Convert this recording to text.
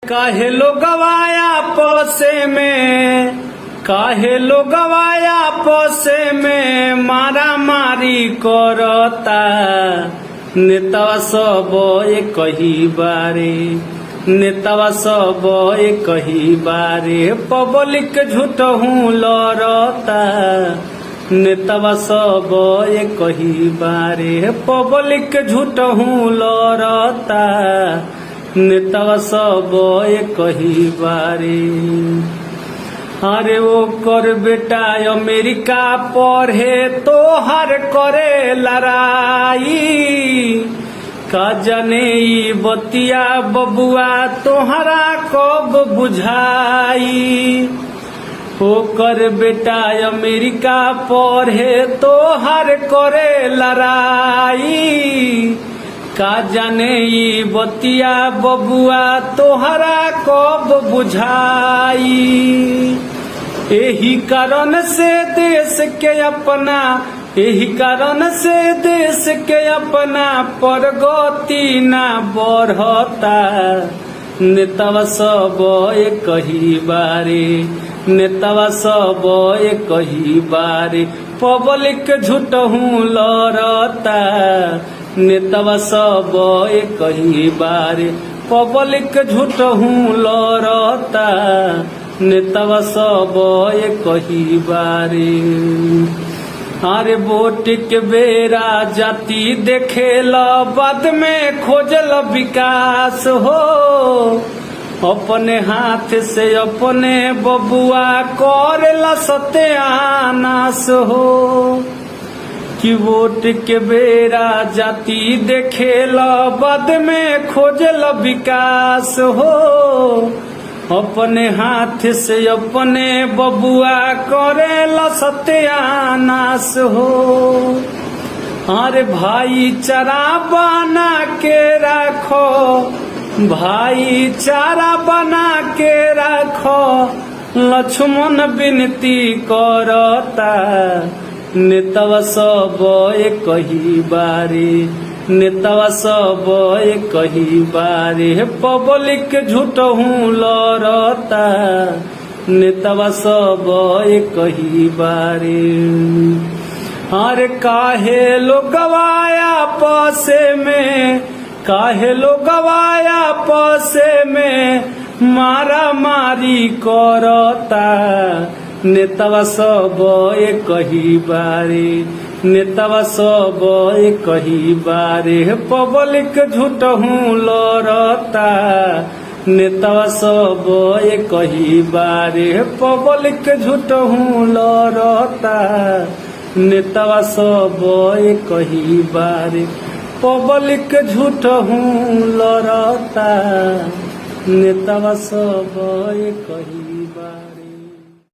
काहे लोग गवाया पोसे में, काहे लोग गवाया पोसे में मारा मारी करता। नेतावा सब एक ही बारे, नेतावा सब एक ही बारे पब्लिक झूठ हूँ लड़ता। नेतावा सब एक ही बारे पब्लिक झूठ हूँ लड़ता। नेतावा सब एक ही बारे। अरे वो कर बेटा अमेरिका पढ़े तो हर करे लड़ाई। का जाने ई बतिया बबुआ तोहरा कब बुझाई। हो कर बेटा अमेरिका पढ़े तो हर करे लड़ाई। का जाने ई बतिया बबुआ तोहरा कब बुझाई। यही कारण से देश के अपना, यही कारण से देश के अपना प्रगति ना बढ़ता। नेतावा सब एक ही बारे, नेतावा सब एक ही बारे पब्लिक झूठ हूँ लड़ता। नेतावा सब एक ही बारे पब्लिक झूठ हूँ लड़ता। नेतावा सब एक ही बारे। अरे वोट के बेरा जाति देखेला बाद में खोजल विकास हो। अपने हाथ से अपने बबुआ करेला सत्यानाश हो। कि वोट के बेरा जाति देखेला बाद में खोजल विकास हो। अपने हाथ से अपने बबुआ करेला सत्यानाश हो। अरे भाईचारा बना के रखो, भाईचारा बना के रखो लक्ष्मण विनती करता। नेतावा सब एक ही बारे, नेतावा सब एक ही बारे पब्लिक झूठ हूँ लड़ता। नेतावा सब एक ही बारे। अरे काहे लोग गवाया पोसे में, काहे लोग गवाया पोसे में मारा मारी करता। नेतावा सब एक ही बारे, नेतावा सब एक ही बारे पब्लिक झूठ हूँ लड़ता। नेतावा सब एक ही बारे पब्लिक झूठ हूँ लड़ता। नेतावा सब एक ही बारे पब्लिक झूठ हूँ लड़ता। नेतावा सब एक ही बारे।